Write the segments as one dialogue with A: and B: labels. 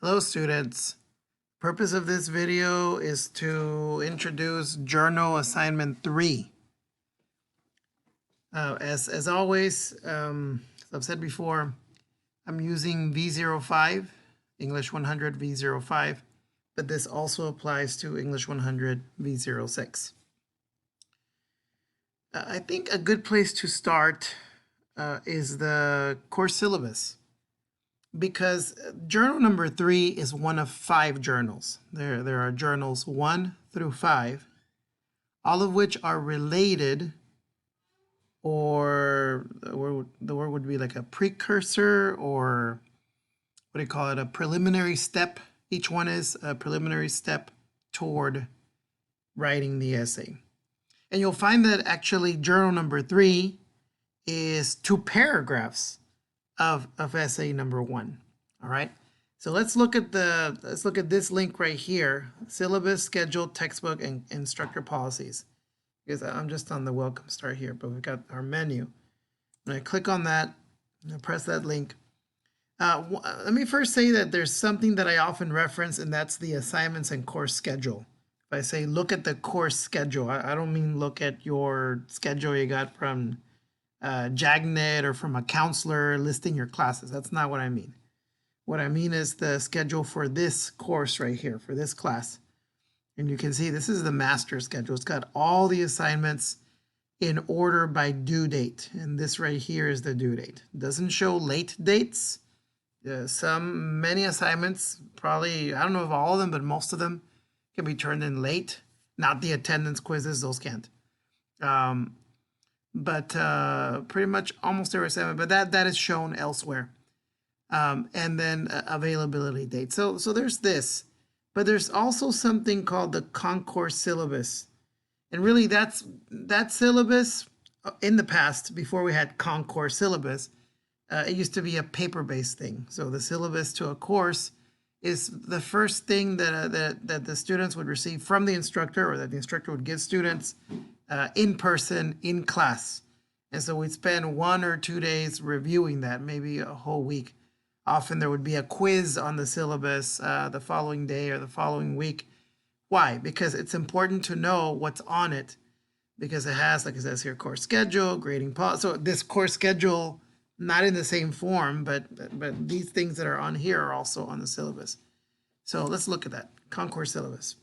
A: Hello students. Purpose of this video is to introduce journal assignment 3. As always, as I've said before, I'm using V05, English 100 V05, but this also applies to English 100 V06. I think a good place to start is the course syllabus, because journal number 3 is one of 5 journals. There are journals 1 through 5, all of which are related, or the word would be like a precursor, or what do you call it, a preliminary step. Each one is a preliminary step toward writing the essay. And you'll find that actually journal number 3 is 2 paragraphs of essay number 1. All right. So let's look at this link right here: syllabus, schedule, textbook, and instructor policies. Because I'm just on the welcome start here, but we've got our menu. When I click on that, and I press that link. Let me first say that there's something that I often reference, and that's the assignments and course schedule. If I say look at the course schedule, I don't mean look at your schedule you got from JAGNet or from a counselor listing your classes. That's not what I mean. What I mean is the schedule for this course right here, for this class. And you can see this is the master schedule. It's got all the assignments in order by due date. And this right here is the due date. It doesn't show late dates. Many assignments, probably, I don't know if all of them, but most of them can be turned in late. Not the attendance quizzes, those can't. But pretty much almost every assignment, but that is shown elsewhere. And then availability date. So there's this, but there's also something called the concourse syllabus. And really that syllabus in the past, before we had concourse syllabus, it used to be a paper-based thing. So the syllabus to a course is the first thing that the students would receive from the instructor, or that the instructor would give students in person, in class. And so we'd spend 1 or 2 days reviewing that, maybe a whole week. Often there would be a quiz on the syllabus the following day or the following week. Why? Because it's important to know what's on it, because it has, like it says here, course schedule, grading policy. So this course schedule, not in the same form, but these things that are on here are also on the syllabus. So let's look at that concourse syllabus.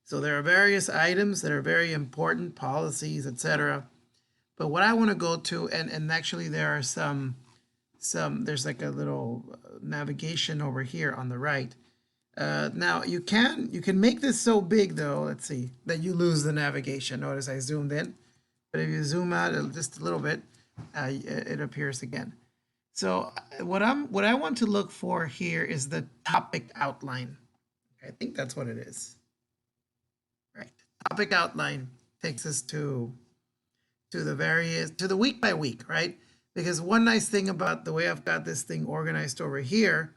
A: So there are various items that are very important, policies, etc. But what I want to go to, and actually there are there's like a little navigation over here on the right. Now you can make this so big though, let's see, that you lose the navigation. Notice I zoomed in, but if you zoom out just a little bit, it appears again. So what I want to look for here is the topic outline. I think that's what it is. Right. Topic outline takes us to the week by week, right? Because one nice thing about the way I've got this thing organized over here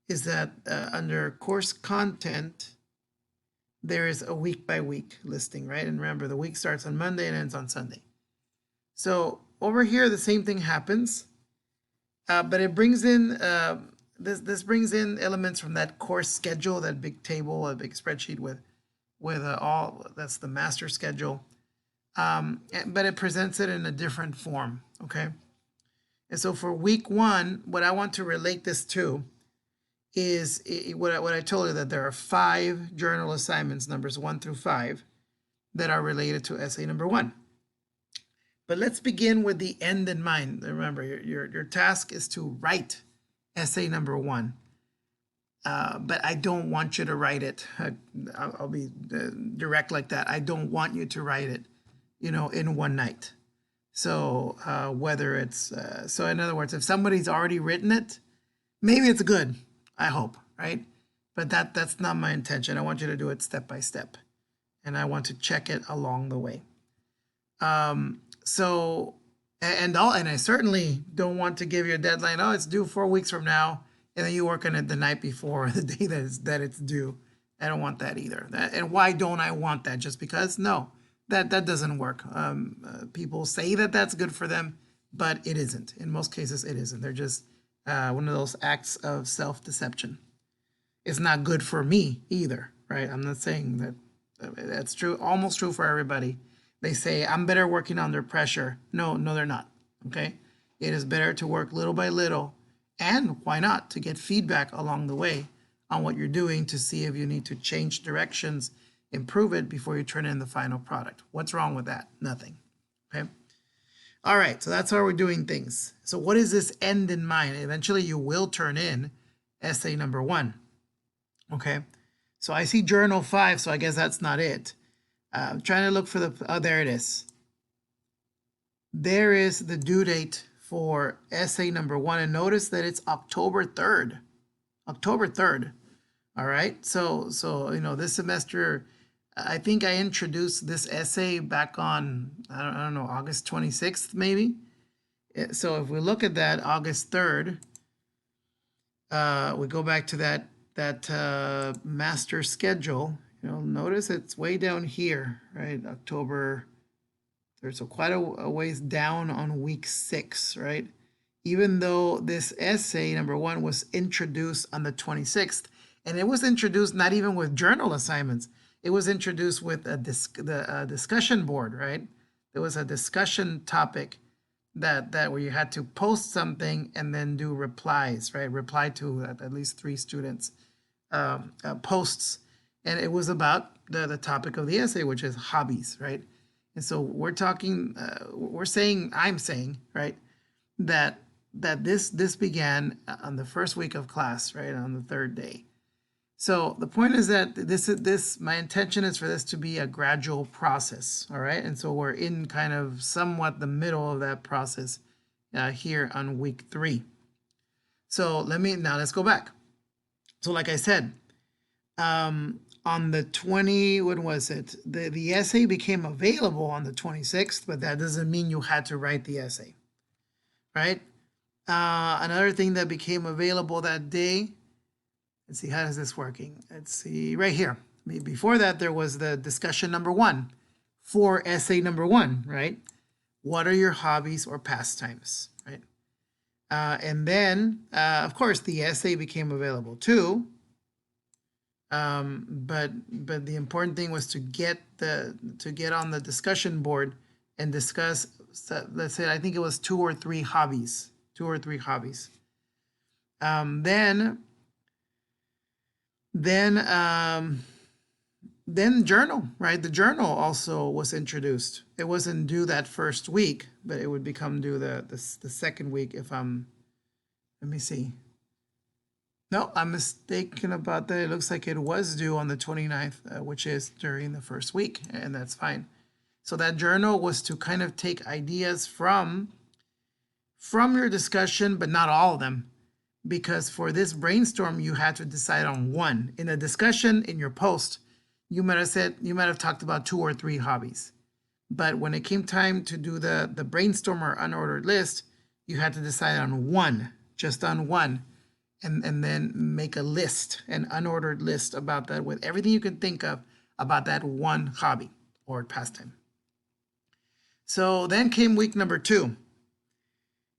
A: is that under course content, there is a week by week listing, right? And remember, the week starts on Monday and ends on Sunday. So over here, the same thing happens, but it brings in, this brings in elements from that course schedule, that big table, a big spreadsheet with all, that's the master schedule. But it presents it in a different form, okay? And so for week 1, what I want to relate this to is what I told you, that there are 5 journal assignments, numbers 1 through 5, that are related to essay number 1. But let's begin with the end in mind. Remember, your task is to write essay number 1. But I don't want you to write it. I'll be direct like that. I don't want you to write it, in one night. So whether it's, so in other words, if somebody's already written it, maybe it's good, I hope, right? But that's not my intention. I want you to do it step by step, and I want to check it along the way. So, and I certainly don't want to give you a deadline. Oh, it's due 4 weeks from now, and then you work on it the night before, or the day that it's due. I don't want that either. And why don't I want that? Just because? No. That doesn't work. People say that that's good for them, but it isn't. In most cases, it isn't. They're just one of those acts of self-deception. it's not good for me either, right? I'm not saying that that's true, almost true for everybody. They say, I'm better working under pressure. No, no, they're not, okay? It is better to work little by little, and why not, to get feedback along the way on what you're doing to see if you need to change directions, improve it before you turn in the final product. What's wrong with that? Nothing, okay? All right, so that's how we're doing things. So what is this end in mind? Eventually you will turn in essay number 1, okay? So I see journal 5, so I guess that's not it. I'm trying to look for the, oh, there it is. There is the due date for essay number 1, and notice that it's October 3rd. October 3rd. All right, so you know, this semester, I think I introduced this essay back on, I don't know, August 26th, maybe. So if we look at that, August 3rd, we go back to that master schedule. You know, notice it's way down here, right? October 3rd, so quite a ways down on week 6, right? Even though this essay number 1 was introduced on the 26th, and it was introduced not even with journal assignments. It was introduced with a discussion board, right? There was a discussion topic that where you had to post something and then do replies, right? Reply to at least 3 students posts, and it was about the topic of the essay, which is hobbies, right? And so we're talking, I'm saying, right, that this began on the first week of class, right, on the 3rd day. So the point is that my intention is for this to be a gradual process, all right? And so we're in kind of somewhat the middle of that process here on week 3. So let's go back. So like I said, on the 20, when was it? The essay became available on the 26th, but that doesn't mean you had to write the essay, right? Another thing that became available that day, let's see, how is this working? Let's see, right here. Before that, there was the discussion number 1 for essay number 1, right? What are your hobbies or pastimes, right? And then, of course, the essay became available too. But the important thing was to get on the discussion board and discuss, let's say, I think it was 2 or 3 hobbies. Then journal, right? The journal also was introduced. It wasn't due that first week, but it would become due the second week if I'm, let me see. No, I'm mistaken about that. It looks like it was due on the 29th, which is during the first week, and that's fine. So that journal was to kind of take ideas from your discussion, but not all of them, because for this brainstorm, you had to decide on 1. In a discussion, in your post, you might have talked about 2 or 3 hobbies. But when it came time to do the brainstorm or unordered list, you had to decide on 1, just on 1. And then make a list, an unordered list about that with everything you can think of about that 1 hobby or pastime. So then came week number 2.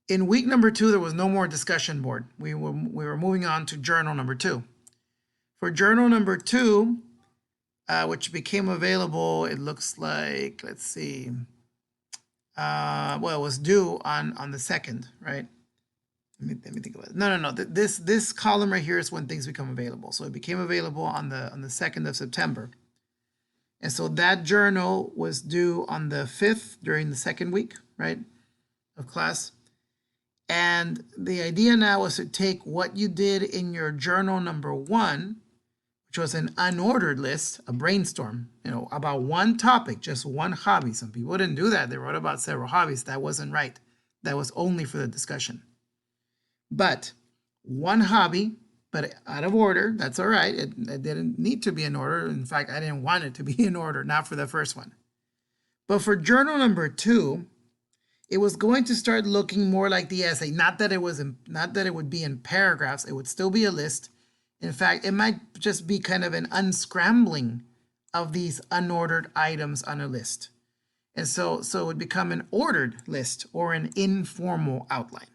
A: In week number 2, there was no more discussion board. We were moving on to journal number 2. For journal number 2, which became available, it looks like, let's see, well, it was due on the 2nd, right? Let me think about it. No. This column right here is when things become available. So it became available on the 2nd of September. And so that journal was due on the 5th during the 2nd week, right, of class. And the idea now was to take what you did in your journal number 1, which was an unordered list, a brainstorm, you know, about 1 topic, just 1 hobby. Some people didn't do that. They wrote about several hobbies. That wasn't right. That was only for the discussion. But 1 hobby, but out of order, that's all right. It didn't need to be in order. In fact, I didn't want it to be in order, not for the first one. But for journal number 2, it was going to start looking more like the essay. Not that it would be in paragraphs. It would still be a list. In fact, it might just be kind of an unscrambling of these unordered items on a list. And so it would become an ordered list or an informal outline.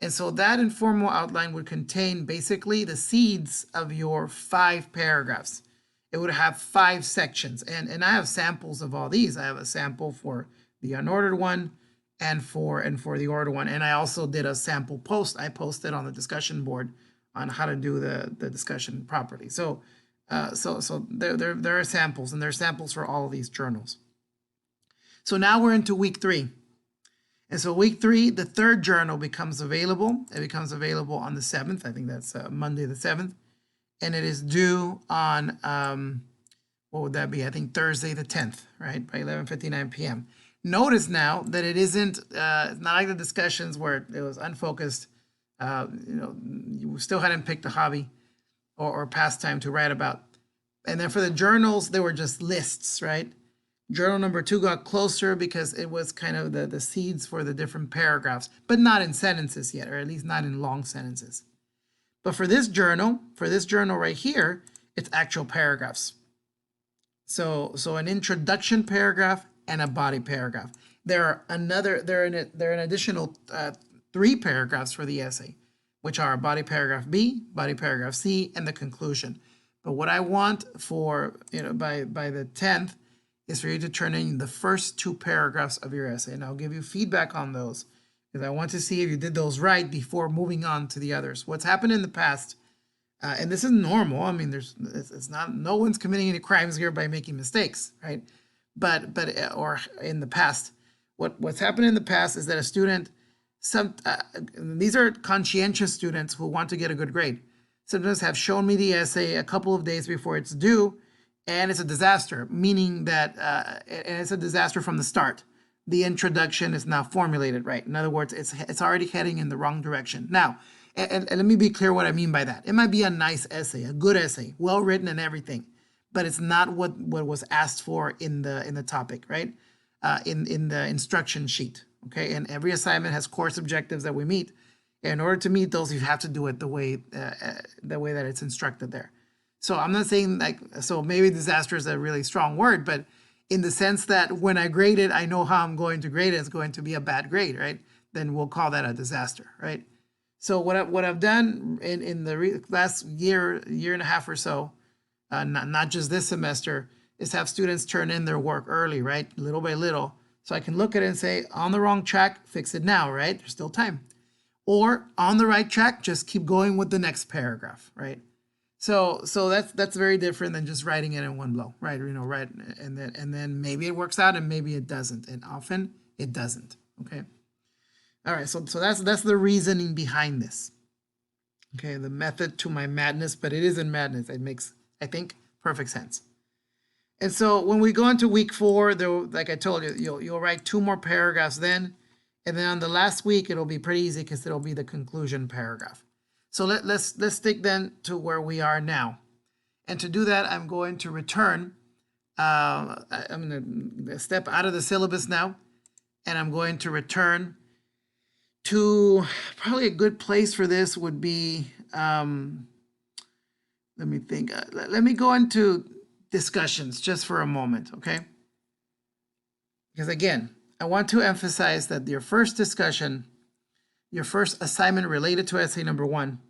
A: And so that informal outline would contain basically the seeds of your 5 paragraphs. It would have 5 sections. And I have samples of all these. I have a sample for the unordered one and for the ordered one. And I also did a sample post. I posted on the discussion board on how to do the discussion properly. So there are samples, and there are samples for all of these journals. So now we're into week 3. And so week 3, the third journal becomes available. It becomes available on the 7th. I think that's Monday the 7th. And it is due on, what would that be? I think Thursday the 10th, right? By 11:59 p.m. Notice now that it isn't, it's not like the discussions where it was unfocused. You still hadn't picked a hobby or pastime to write about. And then for the journals, they were just lists, right? Journal number 2 got closer because it was kind of the seeds for the different paragraphs, but not in sentences yet, or at least not in long sentences. But for this journal right here, it's actual paragraphs. So an introduction paragraph and a body paragraph. There are an additional 3 paragraphs for the essay, which are body paragraph B, body paragraph C, and the conclusion. But what I want for, by the 10th is for you to turn in the first 2 paragraphs of your essay. And I'll give you feedback on those because I want to see if you did those right before moving on to the others. What's happened in the past, and this is normal. I mean, it's not, no one's committing any crimes here by making mistakes, right? But or in the past, what's happened in the past is that a student, these are conscientious students who want to get a good grade. Sometimes have shown me the essay a couple of days before it's due, and it's a disaster, meaning that and it's a disaster from the start. The introduction is not formulated right. In other words, it's already heading in the wrong direction. Now, and let me be clear what I mean by that. It might be a nice essay, a good essay, well written and everything, but it's not what was asked for in the topic, right? In the instruction sheet, okay? And every assignment has course objectives that we meet. In order to meet those, you have to do it the way that it's instructed there. So I'm not saying so maybe disaster is a really strong word, but in the sense that when I grade it, I know how I'm going to grade it. It's going to be a bad grade, right? Then we'll call that a disaster, right? So what I've done in the last year and a half or so, not just this semester, is have students turn in their work early, right? Little by little. So I can look at it and say, on the wrong track, fix it now, right? There's still time. Or on the right track, just keep going with the next paragraph, right? So that's very different than just writing it in one blow, right? Right, and then maybe it works out and maybe it doesn't, and often it doesn't. Okay. All right. So that's the reasoning behind this. Okay, the method to my madness, but it isn't madness. It makes, I think, perfect sense. And so when we go into week 4, though, like I told you, you'll write 2 more paragraphs then, and then on the last week it'll be pretty easy because it'll be the conclusion paragraph. So let's stick then to where we are now. And to do that, I'm going to return. I'm going to step out of the syllabus now, and I'm going to return to probably a good place for this would be, let me think. Let me go into discussions just for a moment, okay? Because again, I want to emphasize that your first discussion, your first assignment related to essay number 1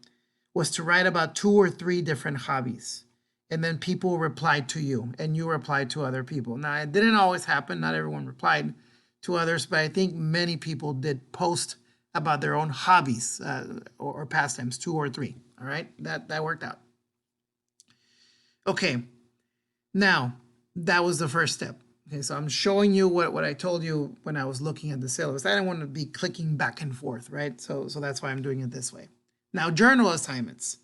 A: was to write about 2 or 3 different hobbies. And then people replied to you and you replied to other people. Now, it didn't always happen. Not everyone replied to others, but I think many people did post about their own hobbies or pastimes, 2 or 3. All right, that worked out. Okay, now that was the first step. Okay, so I'm showing you what I told you when I was looking at the syllabus. I don't want to be clicking back and forth, right? So that's why I'm doing it this way. Now, journal assignments.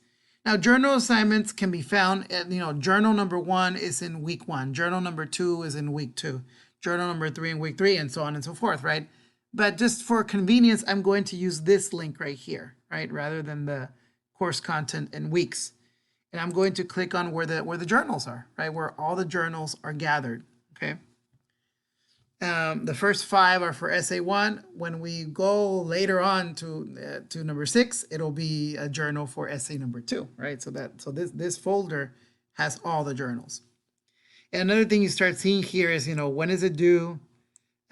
A: Now, journal assignments can be found at, journal number 1 is in week 1. Journal number 2 is in week 2. Journal number 3 in week 3, and so on and so forth, right? But just for convenience, I'm going to use this link right here, right? Rather than the course content in weeks. And I'm going to click on where the journals are, right? Where all the journals are gathered, okay? The first 5 are for essay 1. When we go later on to number 6, it'll be a journal for essay number 2, right? So this folder has all the journals. And another thing you start seeing here is, when is it due?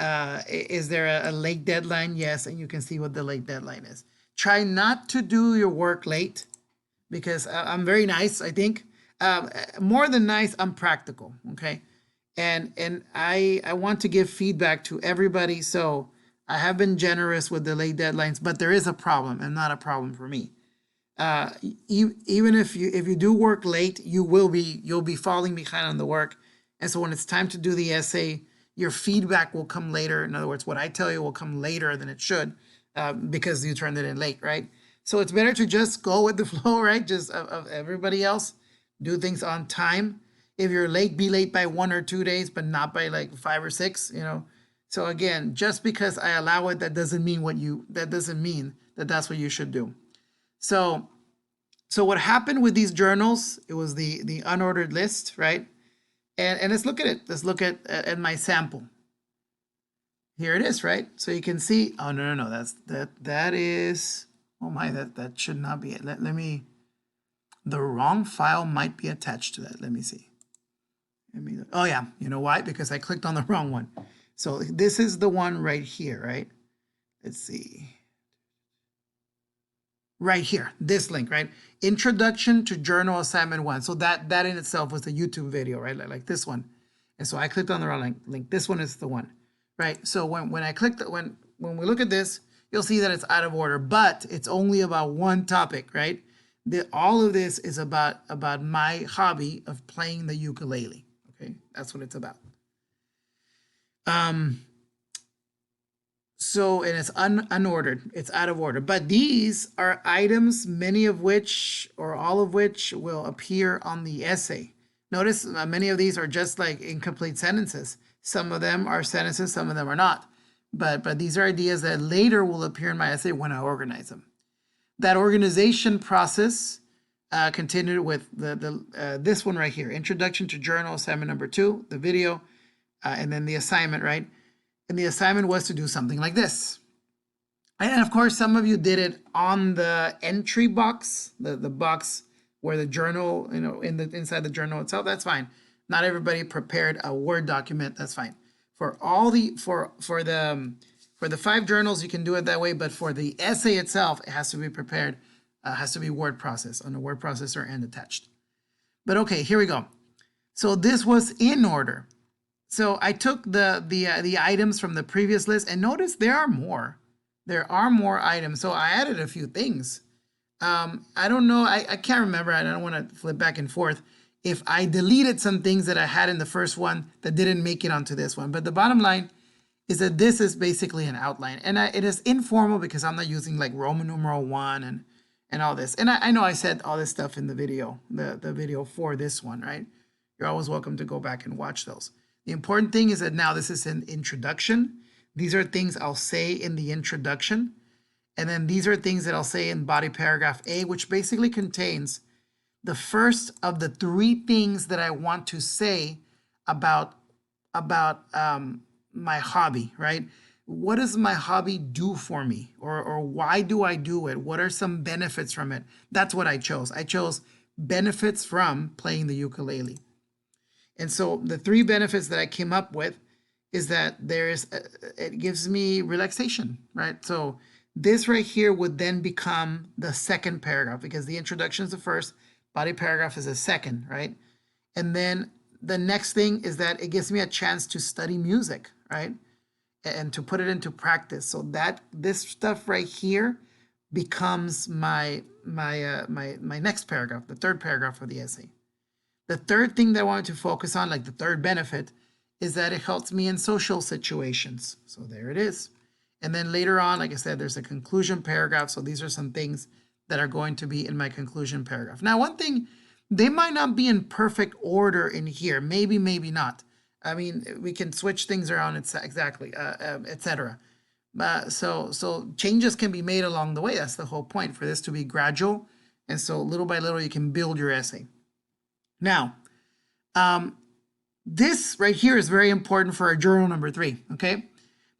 A: Is there a late deadline? Yes, and you can see what the late deadline is. Try not to do your work late, because I'm very nice, I think. More than nice, I'm practical, okay? And I want to give feedback to everybody, so I have been generous with the late deadlines, but there is a problem, and not a problem for me. Even if you do work late, you'll be falling behind on the work, and so when it's time to do the essay, your feedback will come later. In other words, what I tell you will come later than it should, because you turned it in late, right? So it's better to just go with the flow, right? Just of everybody else, do things on time. If you're late, be late by 1 or 2 days, but not by like 5 or 6, you know. So again, just because I allow it, that doesn't mean that that's what you should do. So what happened with these journals, it was the unordered list, right? And let's look at it. Let's look at my sample. Here it is, right? So you can see, oh, no, that is, oh my, that should not be it. Let me, the wrong file might be attached to that. Let me see. Oh yeah, you know why? Because I clicked on the wrong one. So this is the one right here, right? Let's see. Right here, this link, right? Introduction to Journal Assignment 1. So that in itself was the YouTube video, right? Like this one. And so I clicked on the wrong link. This one is the one, right? So when I clicked, when we look at this, you'll see that it's out of order, but it's only about one topic, right? All of this is about my hobby of playing the ukulele. Okay, that's what it's about. So, and it's unordered, it's out of order. But these are items, many of which, or all of which, will appear on the essay. Notice many of these are just like incomplete sentences. Some of them are sentences, some of them are not. But these are ideas that later will appear in my essay when I organize them. That organization process continued with this one right here, Introduction to Journal Assignment number 2, the video, and then the assignment, right? And the assignment was to do something like this. And of course, some of you did it on the entry box, the box where the journal, you know, inside the journal itself. That's fine. Not everybody prepared a Word document. That's fine. For all the for the 5 journals, you can do it that way. But for the essay itself, it has to be prepared. Has to be word processed on a word processor and attached. But okay, here we go. So this was in order. So I took the items from the previous list, and notice there are more. There are more items. So I added a few things. I don't know. I can't remember. I don't want to flip back and forth. If I deleted some things that I had in the first one that didn't make it onto this one. But the bottom line is that this is basically an outline. And it is informal because I'm not using like Roman numeral 1 and all this. And I know I said all this stuff in the video, the video for this one, right? You're always welcome to go back and watch those. The important thing is that now this is an introduction. These are things I'll say in the introduction. And then these are things that I'll say in body paragraph A, which basically contains the first of the 3 things that I want to say about my hobby, right? What does my hobby do for me? Or why do I do it? What are some benefits from it? That's what I chose. I chose benefits from playing the ukulele. And so the 3 benefits that I came up with is that it gives me relaxation, right? So this right here would then become the second paragraph because the introduction is the first, body paragraph is the second, right? And then the next thing is that it gives me a chance to study music, right? And to put it into practice. So that this stuff right here becomes my next paragraph, the third paragraph of the essay. The third thing that I wanted to focus on, like the third benefit, is that it helps me in social situations. So there it is. And then later on, like I said, there's a conclusion paragraph. So these are some things that are going to be in my conclusion paragraph. Now, one thing, they might not be in perfect order in here. Maybe, maybe not. I mean, we can switch things around, exactly, etc. So changes can be made along the way. That's the whole point, for this to be gradual. And so little by little, you can build your essay. Now, this right here is very important for our journal number 3, okay?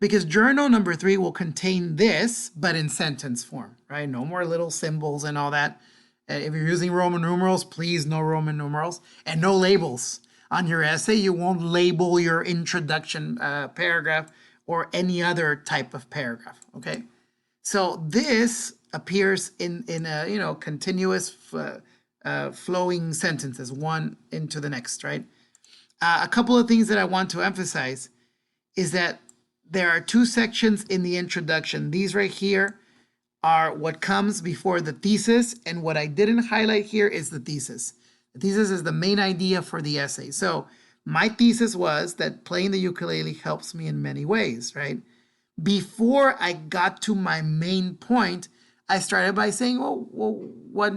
A: Because journal number 3 will contain this, but in sentence form, right? No more little symbols and all that. If you're using Roman numerals, please no Roman numerals and no labels. On your essay, you won't label your introduction paragraph or any other type of paragraph, okay? So this appears in a, you know, continuous flowing sentences, one into the next, right? A couple of things that I want to emphasize is that there are two sections in the introduction. These right here are what comes before the thesis, and what I didn't highlight here is the thesis. The thesis is the main idea for the essay. So my thesis was that playing the ukulele helps me in many ways, right? Before I got to my main point, I started by saying, well, what,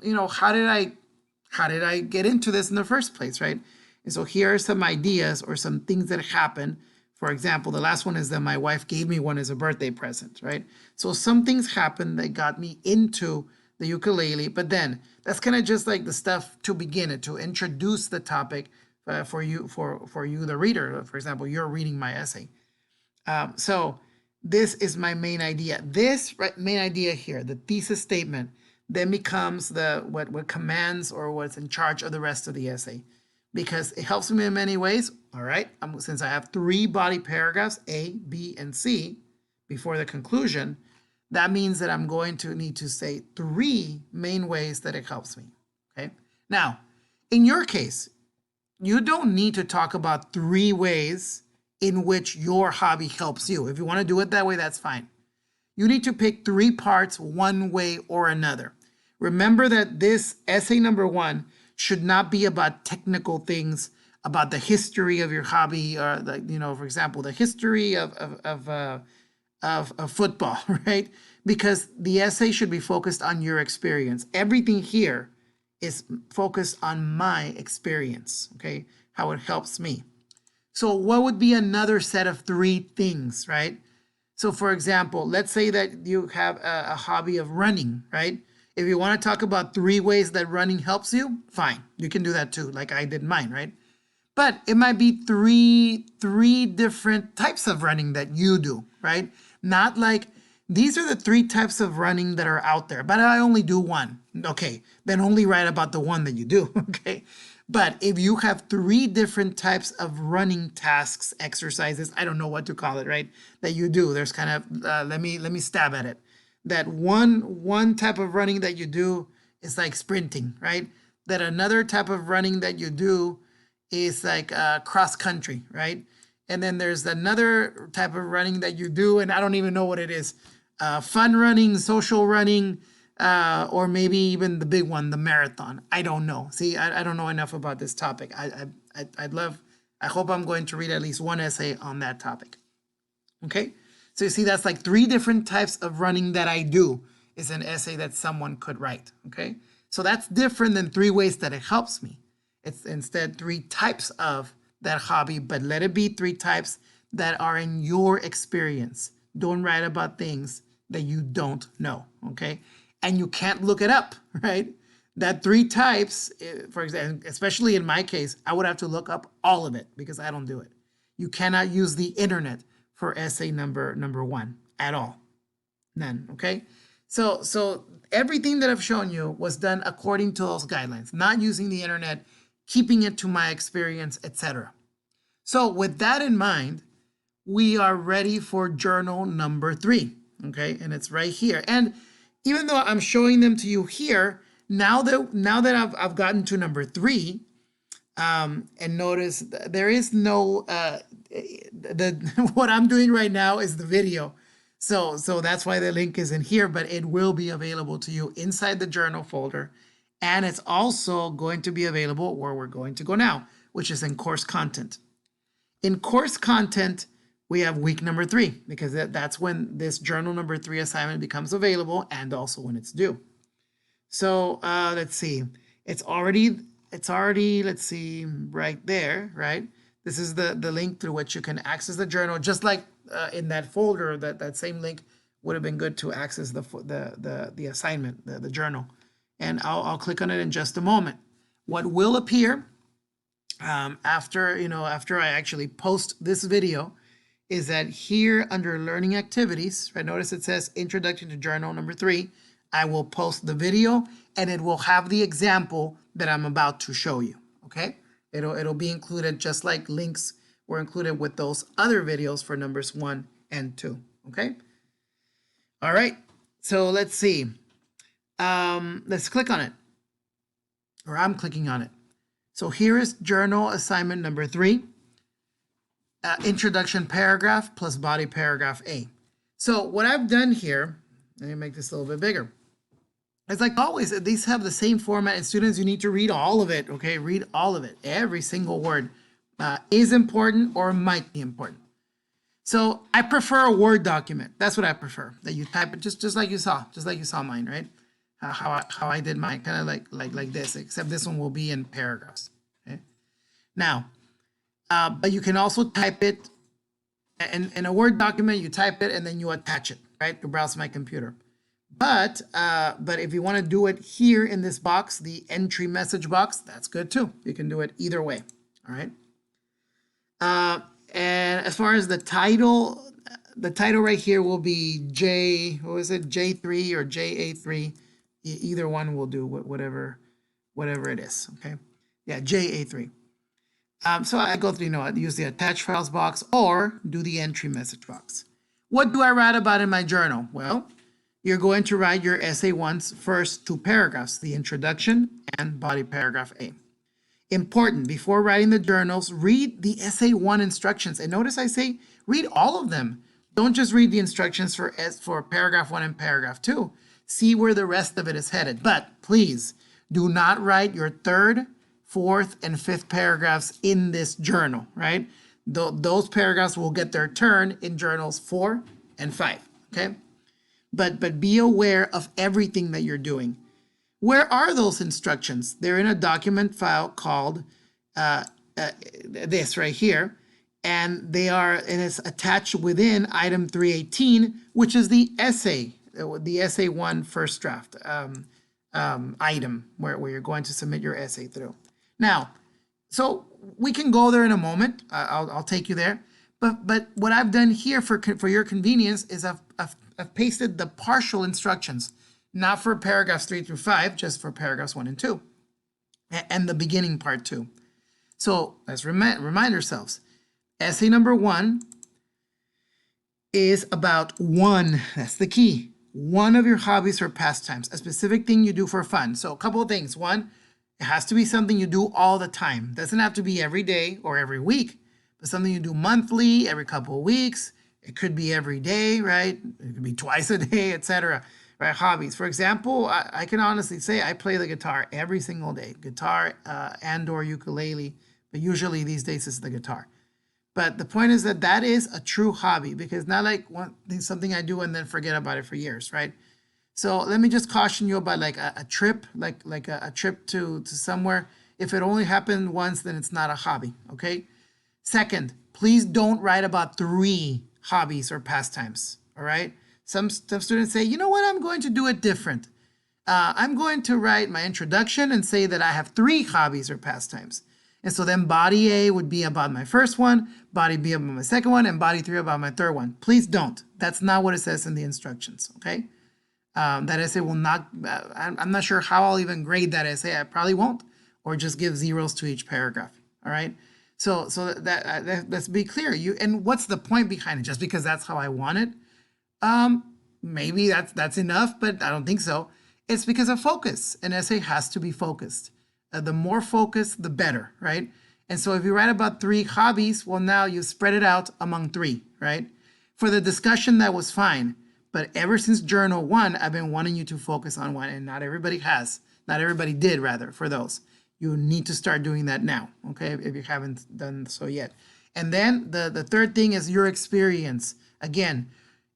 A: you know, how did I get into this in the first place, right? And so here are some ideas or some things that happened. For example, the last one is that my wife gave me one as a birthday present, right? So some things happened that got me into the ukulele, but then that's kind of just like the stuff to begin it, to introduce the topic for you, the reader. For example, you're reading my essay. So this is my main idea. This main idea here, the thesis statement, then becomes the what commands or what's in charge of the rest of the essay, because it helps me in many ways. All right, since I have 3 body paragraphs, A, B, and C, before the conclusion, that means that I'm going to need to say 3 main ways that it helps me. Okay. Now, in your case, you don't need to talk about 3 ways in which your hobby helps you. If you want to do it that way, that's fine. You need to pick 3 parts one way or another. Remember that this essay number 1 should not be about technical things, about the history of your hobby, or the, you know, for example, the history of football, right? Because the essay should be focused on your experience. Everything here is focused on my experience, okay? How it helps me. So what would be another set of 3 things, right? So for example, let's say that you have a hobby of running, right? If you want to talk about 3 ways that running helps you, fine. You can do that too, like I did mine, right? But it might be three different types of running that you do, right? Not like, these are the 3 types of running that are out there, but I only do one. Okay, then only write about the one that you do, okay? But if you have 3 different types of running tasks, exercises, I don't know what to call it, right? That you do, there's kind of, let me stab at it. That one type of running that you do is like sprinting, right? That another type of running that you do is like cross country, right? And then there's another type of running that you do, and I don't even know what it is. Fun running, social running, or maybe even the big one, the marathon. I don't know. See, I don't know enough about this topic. I hope I'm going to read at least one essay on that topic. Okay, so you see that's like 3 different types of running that I do is an essay that someone could write. Okay, so that's different than 3 ways that it helps me. It's instead 3 types of that hobby, but let it be 3 types that are in your experience. Don't write about things that you don't know, okay? And you can't look it up, right? That 3 types, for example, especially in my case, I would have to look up all of it because I don't do it. You cannot use the internet for essay number 1 at all. None, okay? So everything that I've shown you was done according to those guidelines, not using the internet, keeping it to my experience, etc. So with that in mind, we are ready for journal number 3, okay? And it's right here. And even though I'm showing them to you here, now that I've gotten to number 3, and notice there is no, what I'm doing right now is the video. So that's why the link is in here, but it will be available to you inside the journal folder. And it's also going to be available where we're going to go now, which is in course content. In course content, we have week number 3, because that's when this journal number 3 assignment becomes available and also when it's due. So let's see, it's already, let's see, right there, right? This is the link through which you can access the journal, just like in that folder, that same link would have been good to access the assignment, the journal. And I'll click on it in just a moment. What will appear after I actually post this video is that here under learning activities, right? Notice it says introduction to journal number 3. I will post the video and it will have the example that I'm about to show you, okay? It'll be included just like links were included with those other videos for numbers 1 and 2, okay? All right, So let's see. Let's click on it, or I'm clicking on it. So here is journal assignment number 3, introduction paragraph plus body paragraph A. So what I've done here, let me make this a little bit bigger. It's like always, these have the same format, and students, you need to read all of it, okay? Read all of it. Every single word is important or might be important. So I prefer a Word document. That's what I prefer, that you type it just like you saw mine, right? How I did mine, kind of like this, except this one will be in paragraphs, okay? Now, but you can also type it in a Word document, you type it and then you attach it, right? To browse my computer. But if you want to do it here in this box, the entry message box, that's good too. You can do it either way, all right? And as far as the title right here will be J3 or JA3. Either one will do, whatever it is, okay? Yeah, JA3. So I go through, I use the attach files box or do the entry message box. What do I write about in my journal? Well, you're going to write your essay 1's first 2 paragraphs, the introduction and body paragraph A. Important, before writing the journals, read the essay 1 instructions. And notice I say read all of them. Don't just read the instructions for paragraph 1 and paragraph 2. See where the rest of it is headed. But please do not write your 3rd, 4th, and 5th paragraphs in this journal, right? Those paragraphs will get their turn in journals 4 and 5, okay? But be aware of everything that you're doing. Where are those instructions? They're in a document file called this right here, and it's attached within item 318, which is the essay 1 first draft item where you're going to submit your essay through. Now, so we can go there in a moment. I'll take you there. But what I've done here for your convenience is I've pasted the partial instructions, not for paragraphs 3 through 5, just for paragraphs 1 and 2, and the beginning part too. So let's remind ourselves. Essay number 1 is about one, that's the key, one of your hobbies or pastimes, a specific thing you do for fun. So a couple of things. One, it has to be something you do all the time. It doesn't have to be every day or every week, but something you do monthly, every couple of weeks. It could be every day, right? It could be twice a day, etc. Right? Hobbies. For example, I can honestly say I play the guitar every single day. Guitar and or ukulele, but usually these days it's the guitar. But the point is that is a true hobby, because not like something I do and then forget about it for years, right? So let me just caution you about like a trip, like a trip to somewhere. If it only happened once, then it's not a hobby, okay? Second, please don't write about 3 hobbies or pastimes, all right? Some students say, you know what, I'm going to do it different. I'm going to write my introduction and say that I have 3 hobbies or pastimes. And so then body A would be about my first one, body B about my second one, and body 3 about my third one. Please don't. That's not what it says in the instructions, okay? That essay will not, I'm not sure how I'll even grade that essay. I probably won't, or just give zeros to each paragraph, all right? So let's be clear. And what's the point behind it? Just because that's how I want it? Maybe that's enough, but I don't think so. It's because of focus. An essay has to be focused. The more focused, the better, right? And so if you write about 3 hobbies, well, now you spread it out among 3, right? For the discussion, that was fine. But ever since Journal 1, I've been wanting you to focus on one, and not everybody has. Not everybody did, rather, for those. You need to start doing that now, okay, if you haven't done so yet. And then the third thing is your experience. Again,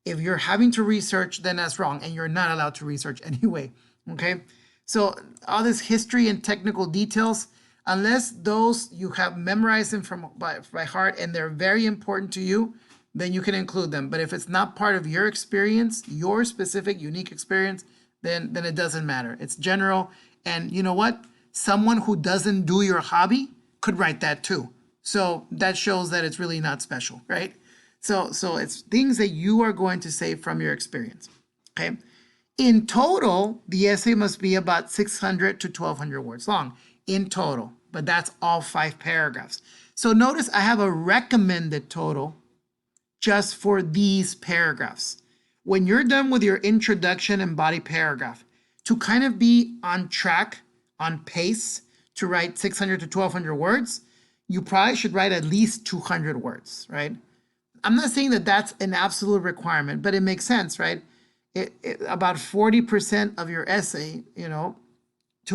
A: if you're having to research, then that's wrong, and you're not allowed to research anyway, okay? So all this history and technical details, unless those you have memorized them by heart and they're very important to you, then you can include them. But if it's not part of your experience, your specific, unique experience, then it doesn't matter. It's general. And you know what? Someone who doesn't do your hobby could write that too. So that shows that it's really not special, right? So it's things that you are going to say from your experience, okay? In total, the essay must be about 600 to 1,200 words long in total, but that's all 5 paragraphs. So notice I have a recommended total just for these paragraphs. when you're done with your introduction and body paragraph, to kind of be on track, on pace to write 600 to 1200 words, you probably should write at least 200 words, right? I'm not saying that that's an absolute requirement, but it makes sense, right? About 40% of your essay, 2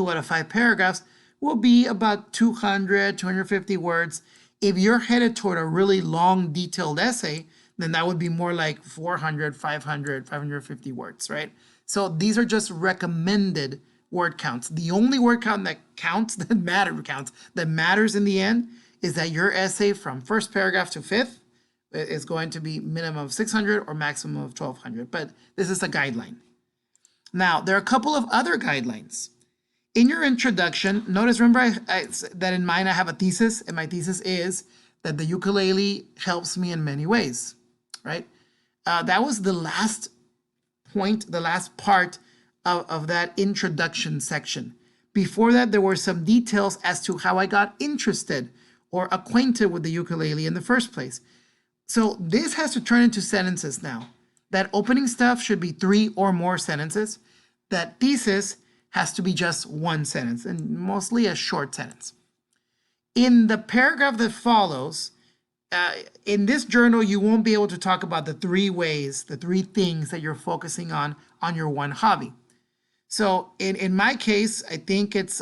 A: out of 5 paragraphs, will be about 200, 250 words. If you're headed toward a really long, detailed essay, then that would be more like 400, 500, 550 words, right? So these are just recommended word counts. The only word count that counts, that matters in the end, is that your essay from first paragraph to fifth is going to be minimum of 600 or maximum of 1200. But this is a guideline. Now, there are a couple of other guidelines. In your introduction, notice, remember that in mine I have a thesis, and my thesis is that the ukulele helps me in many ways, right? That was the last point, the last part of that introduction section. Before that, there were some details as to how I got interested or acquainted with the ukulele in the first place. So this has to turn into sentences now. That opening stuff should be 3 or more sentences. That thesis has to be just 1 sentence, and mostly a short sentence. In the paragraph that follows, in this journal, you won't be able to talk about the 3 ways, the 3 things that you're focusing on your one hobby. So in my case, I think it's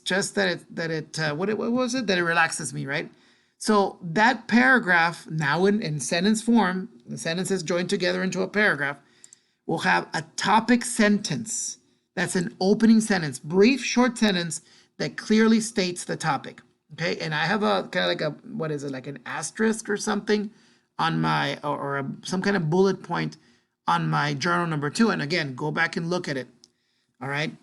A: just that it relaxes me, right? So that paragraph, now in sentence form, the sentences joined together into a paragraph, will have a topic sentence. That's an opening sentence, brief, short sentence that clearly states the topic. Okay, and I have a kind of like an asterisk or something on my, some kind of bullet point on my journal number 2. And again, go back and look at it. All right.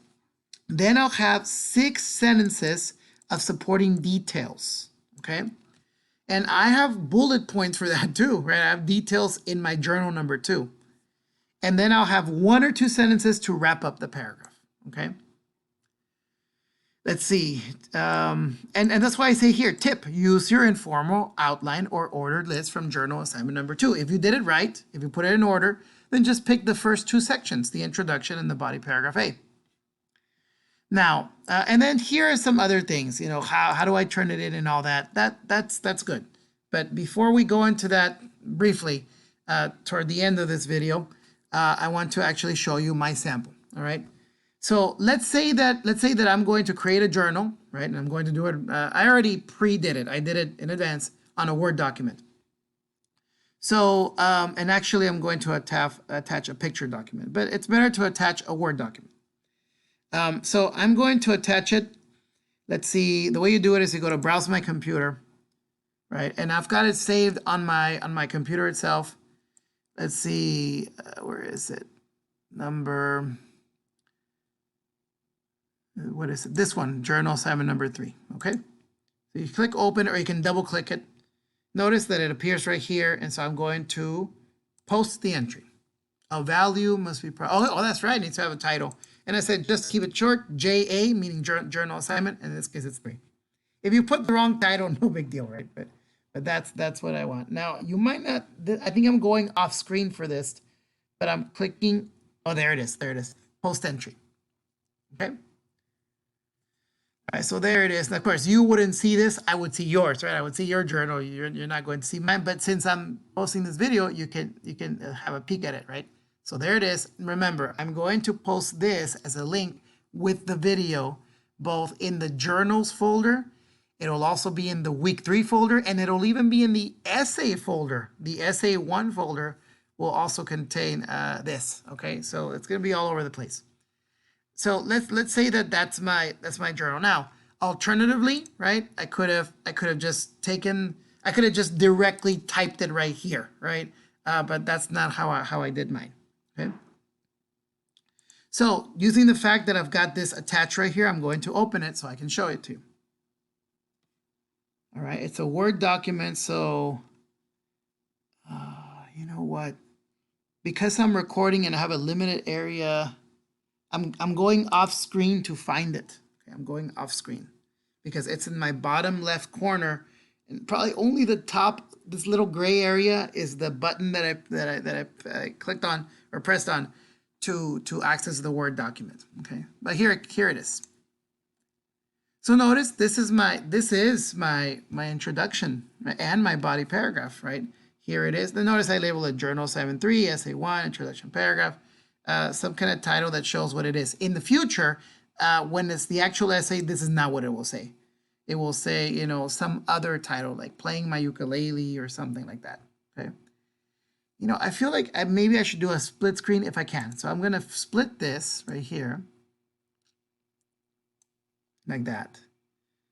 A: Then I'll have 6 sentences of supporting details. Okay. And I have bullet points for that too, right? I have details in my journal number 2. And then I'll have 1 or 2 sentences to wrap up the paragraph. Okay. Let's see. And that's why I say here, tip, use your informal outline or ordered list from journal assignment number 2. If you did it right, if you put it in order, then just pick the first 2 sections, the introduction and the body paragraph A. Now, and then here are some other things, how do I turn it in and all that? That's good. But before we go into that briefly, toward the end of this video, I want to actually show you my sample. All right. So let's say that I'm going to create a journal, right? And I'm going to do it. I already pre-did it. I did it in advance on a Word document. So, and actually I'm going to attach a picture document, but it's better to attach a Word document. So I'm going to attach it. Let's see, the way you do it is you go to browse my computer, right? And I've got it saved on my computer itself. Let's see, where is it? What is it? This one, journal assignment number 3, okay? So you click open, or you can double click it. Notice that it appears right here, and so I'm going to post the entry. A value must be, oh, that's right, it needs to have a title. And I said, just keep it short, JA, meaning journal assignment, and in this case, it's 3. If you put the wrong title, no big deal, right? But that's what I want. Now, you might not, I think I'm going off screen for this, but I'm clicking, oh, there it is, post entry, okay? All right, so there it is. And of course, you wouldn't see this. I would see yours, right? I would see your journal. You're not going to see mine. But since I'm posting this video, you can have a peek at it, right? So there it is. Remember, I'm going to post this as a link with the video, both in the journals folder. It'll also be in the week 3 folder, and it'll even be in the essay folder. The essay 1 folder will also contain this. Okay, so it's going to be all over the place. So let's say that's my journal. Now, alternatively, right? I could have just directly typed it right here, right? But that's not how I did mine. Okay. So using the fact that I've got this attached right here, I'm going to open it so I can show it to you. All right, it's a Word document, so you know what? Because I'm recording and I have a limited area, I'm going off screen to find it. Okay, I'm going off screen because it's in my bottom left corner, and probably only the top, this little gray area is the button that I clicked on or pressed on to access the Word document. Okay, but here it is. So notice this is my introduction and my body paragraph, right? Here it is. Then notice I label it Journal Assignment 3, Essay 1, Introduction Paragraph, some kind of title that shows what it is. In the future, when it's the actual essay, this is not what it will say. It will say, you know, some other title like Playing My Ukulele or something like that, okay? You know, I feel like maybe I should do a split screen if I can. So I'm gonna split this right here, like that.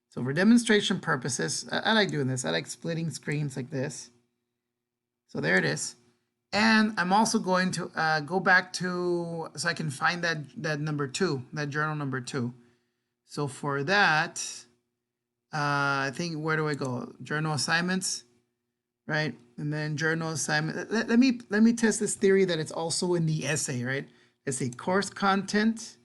A: So for demonstration purposes, I like doing this. I like splitting screens like this. So there it is. And I'm also going to go back to, so I can find that number 2, that journal number 2. So for that, I think, where do I go? Journal assignments, right? And then journal assignment. Let me test this theory that it's also in the essay, right? Let's see, course content.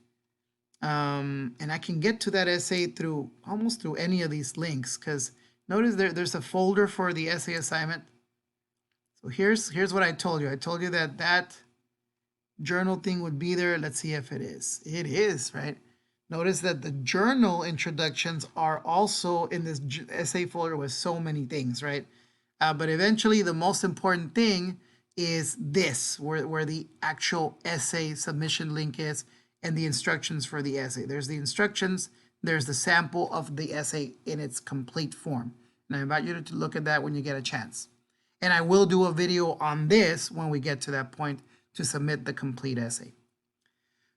A: And I can get to that essay through almost through any of these links, because notice there's a folder for the essay assignment. So here's what I told you. I told you that journal thing would be there. Let's see if it is. It is, right? Notice that the journal introductions are also in this essay folder with so many things, right? But eventually the most important thing is this, where the actual essay submission link is and the instructions for the essay. There's the instructions, there's the sample of the essay in its complete form. And I invite you to look at that when you get a chance. And I will do a video on this when we get to that point to submit the complete essay.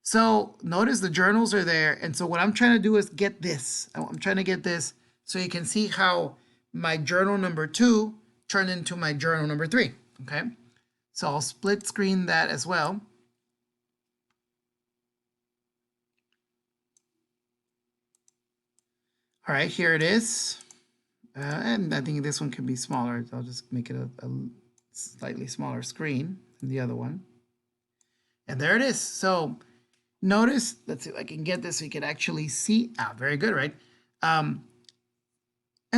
A: So notice the journals are there. And so what I'm trying to do is get this. I'm trying to get this so you can see how my journal number 2 turned into my journal number 3, okay? So I'll split screen that as well. All right, here it is. And I think this one can be smaller. I'll just make it a slightly smaller screen than the other one. And there it is. So notice, let's see if I can get this so you can actually see. Very good, right? And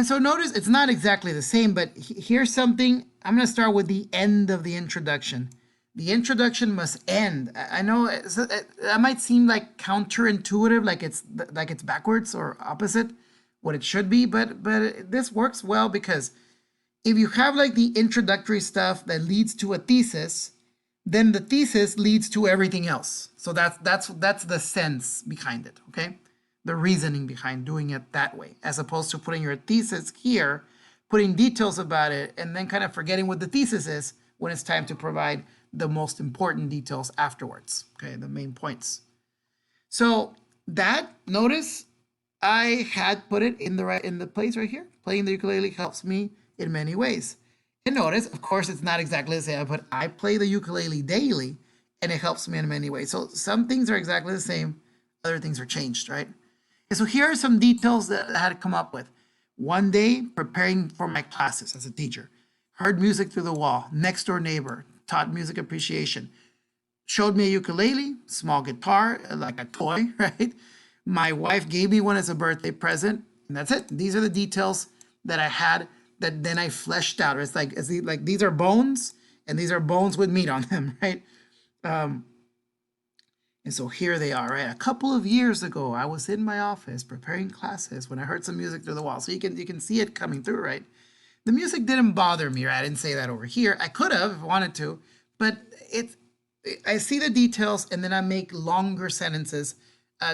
A: so notice it's not exactly the same, but here's something. I'm going to start with the end of the introduction. The introduction must end. I know that might seem like counterintuitive, like it's backwards or opposite what it should be, but this works well, because if you have like the introductory stuff that leads to a thesis, then the thesis leads to everything else. So that's the sense behind it, okay? The reasoning behind doing it that way, as opposed to putting your thesis here, putting details about it, and then kind of forgetting what the thesis is when it's time to provide the most important details afterwards, okay, the main points. So that, notice I had put it in the place right here. Playing the ukulele helps me in many ways. And notice, of course, it's not exactly the same, but I play the ukulele daily, and it helps me in many ways. So some things are exactly the same, other things are changed, right? And so here are some details that I had to come up with. One day, preparing for my classes as a teacher, heard music through the wall, next door neighbor, taught music appreciation, showed me a ukulele, small guitar, like a toy, right? My wife gave me one as a birthday present, and that's it. These are the details that I had that then I fleshed out. It's like these are bones, and these are bones with meat on them, right? And so here they are, right? A couple of years ago, I was in my office preparing classes when I heard some music through the wall. So you can see it coming through, right? The music didn't bother me, right? I didn't say that over here. I could have if I wanted to, but I see the details, and then I make longer sentences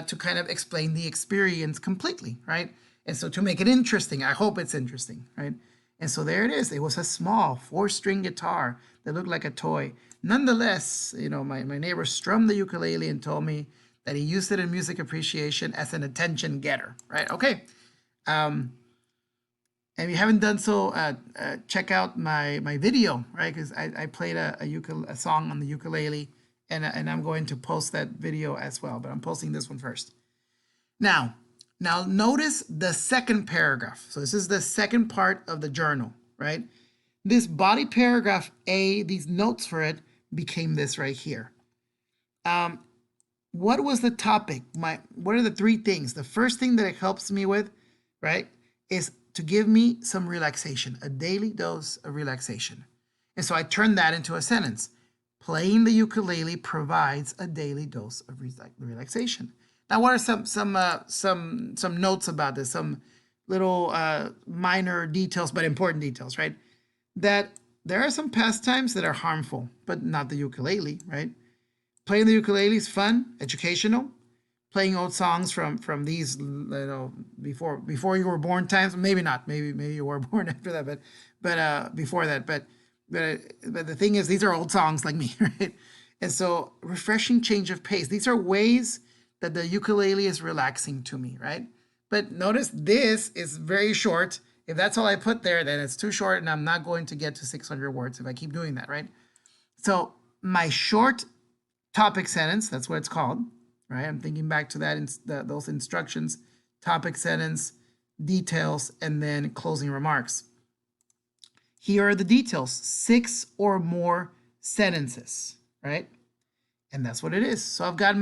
A: to kind of explain the experience completely, right? And so to make it interesting, I hope it's interesting, right? And so there it is. It was a small 4-string guitar that looked like a toy. Nonetheless, you know, my neighbor strummed the ukulele and told me that he used it in music appreciation as an attention getter, right? Okay. And if you haven't done so, check out my video, right? Because I played a song on the ukulele, and I'm going to post that video as well, but I'm posting this one first. Now notice the second paragraph. So this is the second part of the journal, right? This body paragraph A, these notes for it, became this right here. What was the topic? What are the 3 things? The first thing that it helps me with, right, is to give me some relaxation, a daily dose of relaxation. And so I turned that into a sentence. Playing the ukulele provides a daily dose of relaxation. Now, what are some notes about this? Some little minor details, but important details, right? That there are some pastimes that are harmful, but not the ukulele, right? Playing the ukulele is fun, educational. Playing old songs from these, before you were born times, maybe not, maybe you were born after that, but before that, but the thing is, these are old songs like me, right? And so refreshing change of pace. These are ways that the ukulele is relaxing to me, right? But notice this is very short. If that's all I put there, then it's too short and I'm not going to get to 600 words if I keep doing that, right? So my short topic sentence, that's what it's called, right? I'm thinking back to those instructions, topic sentence, details, and then closing remarks. Here are the details, 6 or more sentences, right? And that's what it is. So I've got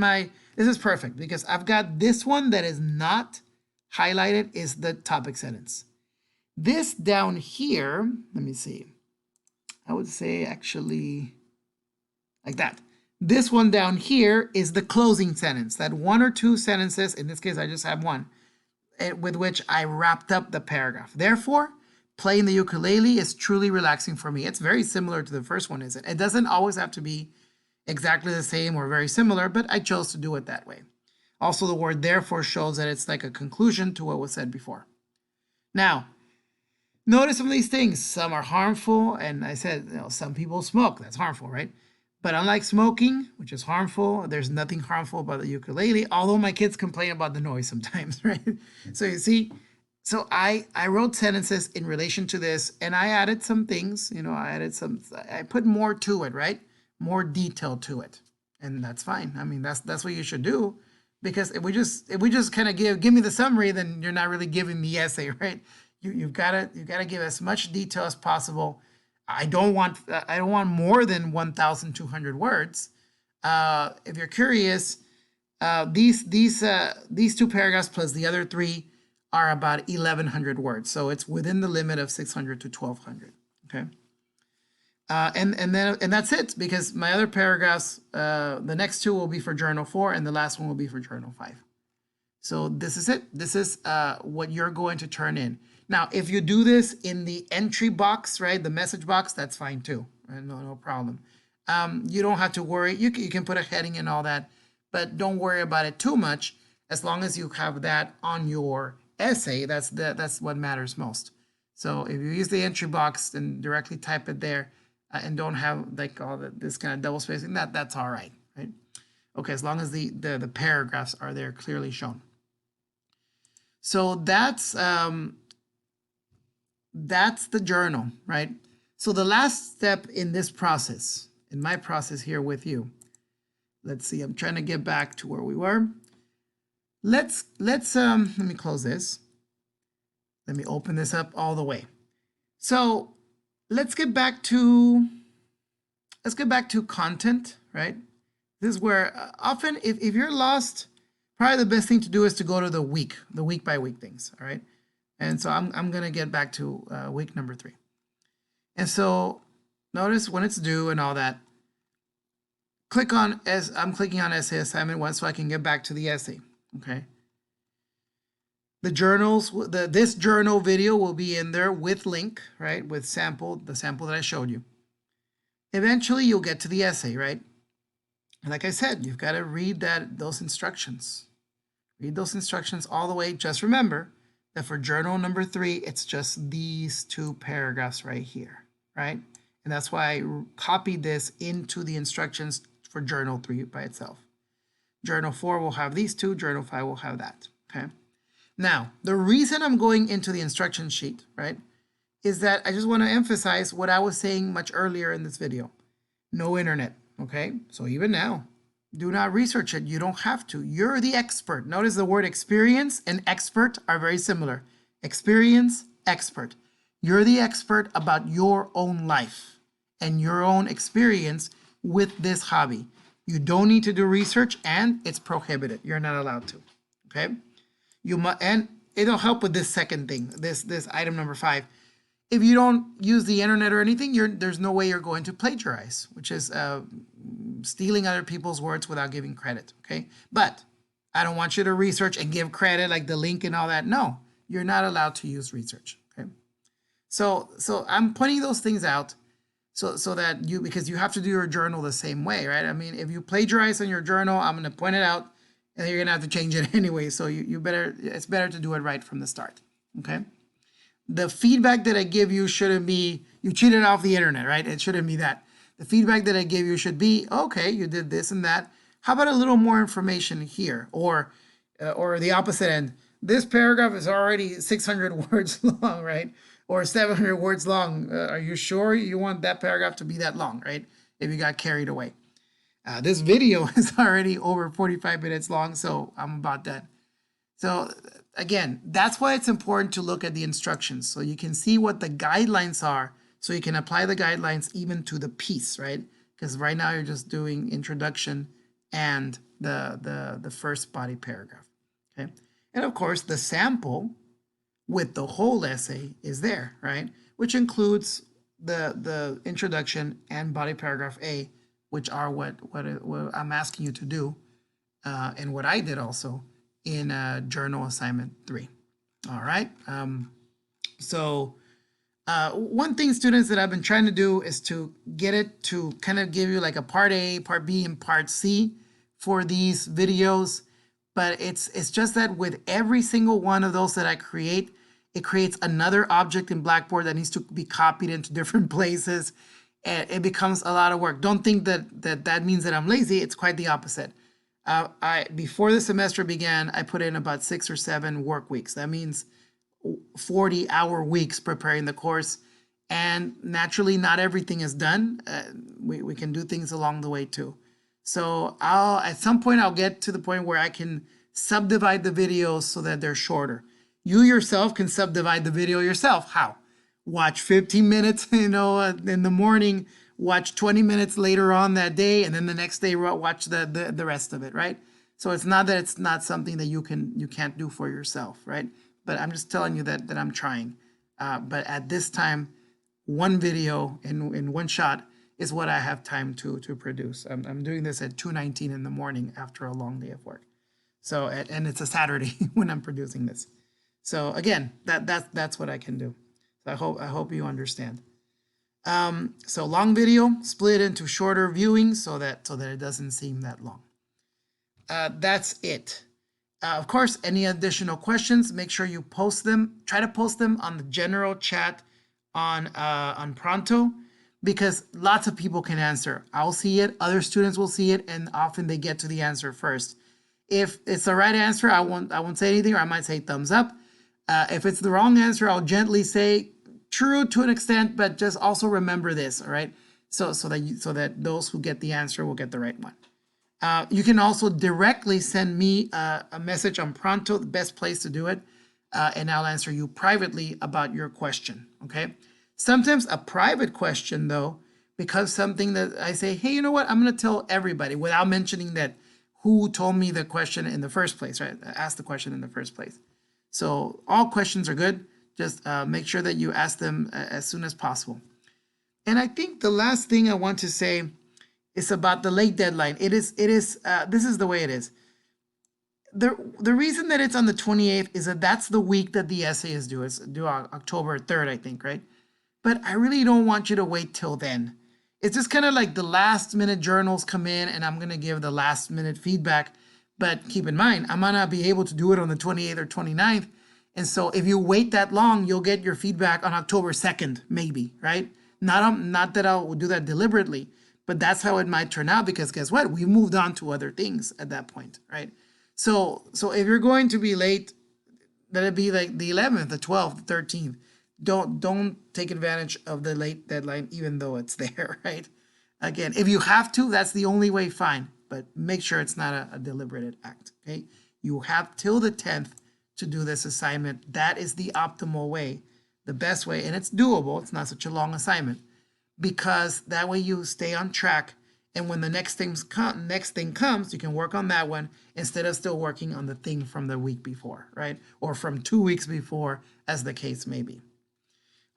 A: this is perfect because I've got this one that is not highlighted is the topic sentence. This down here, let me see. I would say actually like that. This one down here is the closing sentence, that 1 or 2 sentences, in this case I just have one, with which I wrapped up the paragraph. Therefore, playing the ukulele is truly relaxing for me. It's very similar to the first one, isn't it? It doesn't always have to be exactly the same or very similar, but I chose to do it that way. Also, the word therefore shows that it's like a conclusion to what was said before. Now, notice some of these things. Some are harmful, and I said, some people smoke. That's harmful, right? But unlike smoking, which is harmful, there's nothing harmful about the ukulele, although my kids complain about the noise sometimes, right? So you see, so I wrote sentences in relation to this, and I added some things, I put more to it, right? More detail to it. And that's fine. I mean, that's what you should do, because if we just kind of give me the summary, then you're not really giving the essay, right? You've got to give as much detail as possible. I don't want more than 1,200 words. If you're curious, these 2 paragraphs plus the other 3 are about 1,100 words. So it's within the limit of 600 to 1,200. Okay. And that's it, because my other paragraphs, the next 2 will be for Journal 4 and the last one will be for Journal 5. So this is it. This is what you're going to turn in. Now, if you do this in the entry box, right, the message box, that's fine too. No problem. You don't have to worry. You can put a heading and all that, but don't worry about it too much. As long as you have that on your essay, that's what matters most. So if you use the entry box and directly type it there, and don't have like all this kind of double spacing, that's all right, right? Okay, as long as the paragraphs are there clearly shown. So that's the journal, right? So the last step in this process, in my process here with you, let's see, I'm trying to get back to where we were. Let me close this. Let me open this up all the way. So let's get back to content, right? This is where often if you're lost, probably the best thing to do is to go to the week by week things, all right? And so I'm gonna get back to week number 3. And so notice when it's due and all that, I'm clicking on essay assignment 1 so I can get back to the essay, okay? The journals, this journal video will be in there with link, right? With the sample that I showed you. Eventually you'll get to the essay, right? And like I said, you've got to read those instructions. Read those instructions all the way. Just remember that for journal number 3, it's just these 2 paragraphs right here, right? And that's why I copied this into the instructions for journal 3 by itself. Journal 4 will have these 2, journal 5 will have that, okay? Now, the reason I'm going into the instruction sheet, right, is that I just want to emphasize what I was saying much earlier in this video. No internet, okay? So even now, do not research it. You don't have to. You're the expert. Notice the word experience and expert are very similar. Experience, expert. You're the expert about your own life and your own experience with this hobby. You don't need to do research, and it's prohibited. You're not allowed to, okay? And it'll help with this second thing, this item number 5. If you don't use the internet or anything, there's no way you're going to plagiarize, which is stealing other people's words without giving credit, okay? But I don't want you to research and give credit like the link and all that. No, you're not allowed to use research, okay? So I'm pointing those things out so that because you have to do your journal the same way, right? I mean, if you plagiarize in your journal, I'm going to point it out and you're going to have to change it anyway. So it's better to do it right from the start, okay? The feedback that I give you shouldn't be, you cheated off the internet, right? It shouldn't be that. The feedback that I give you should be, okay, you did this and that. How about a little more information here? Or the opposite end. This paragraph is already 600 words long, right? Or 700 words long. Are you sure you want that paragraph to be that long, right? If you got carried away. This video is already over 45 minutes long, so I'm about done. So again, that's why it's important to look at the instructions so you can see what the guidelines are, so you can apply the guidelines even to the piece, right? Because right now you're just doing introduction and the first body paragraph, okay? And of course, the sample with the whole essay is there, right? Which includes the introduction and body paragraph A, which are what I'm asking you to do, and what I did also in journal assignment 3. All right. So one thing, students, that I've been trying to do is to get it to kind of give you like a part A, part B, and part C for these videos. But it's just that with every single one of those that I create, it creates another object in Blackboard that needs to be copied into different places. And it becomes a lot of work. Don't think that means that I'm lazy. It's quite the opposite. Before the semester began, I put in about 6 or 7 work weeks. That means 40-hour weeks preparing the course. And naturally, not everything is done. We can do things along the way too. So at some point, I'll get to the point where I can subdivide the videos so that they're shorter. You yourself can subdivide the video yourself. How? Watch 15 minutes, in the morning, watch 20 minutes later on that day, and then the next day watch the rest of it, right? So it's not that it's not something that you can't do for yourself, right? But I'm just telling you that I'm trying. But at this time, one video in one shot is what I have time to produce. I'm doing this at 2:19 in the morning after a long day of work. So and it's a Saturday when I'm producing this. So again, that's what I can do. So I hope you understand. So long video, split into shorter viewing so that it doesn't seem that long. That's it. Of course, any additional questions, make sure you post them. Try to post them on the general chat on Pronto, because lots of people can answer. I'll see it, other students will see it, and often they get to the answer first. If it's the right answer, I won't say anything, or I might say thumbs up. If it's the wrong answer, I'll gently say true to an extent, but just also remember this, all right? So that those who get the answer will get the right one. You can also directly send me a message on Pronto, the best place to do it, and I'll answer you privately about your question, okay? Sometimes a private question, though, because something that I say, hey, you know what? I'm going to tell everybody without mentioning that who told me the question in the first place, right? Asked the question in the first place. So all questions are good. Just make sure that you ask them as soon as possible. And I think the last thing I want to say is about the late deadline. This is the way it is. The reason that it's on the 28th is that that's the week that the essay is due. It's due on October 3rd, I think, right? But I really don't want you to wait till then. It's just kind of like the last minute journals come in and I'm going to give the last minute feedback. But keep in mind, I might not be able to do it on the 28th or 29th. And so if you wait that long, you'll get your feedback on October 2nd, maybe, right? Not that I'll do that deliberately, but that's how it might turn out, because guess what? We moved on to other things at that point, right? So if you're going to be late, let it be like the 11th, the 12th, the 13th. Don't take advantage of the late deadline, even though it's there, right? Again, if you have to, that's the only way, fine. But make sure it's not a deliberate act, okay? You have till the 10th to do this assignment. That is the optimal way, the best way, and it's doable. It's not such a long assignment, because that way you stay on track. And when the next thing comes, you can work on that one instead of still working on the thing from the week before, right? Or from 2 weeks before, as the case may be.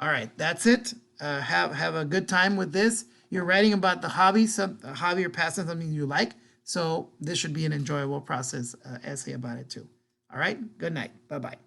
A: All right, that's it. Have a good time with this. You're writing about the hobby, some a hobby or pastime, something you like. So this should be an enjoyable process essay about it too. All right, good night. Bye bye.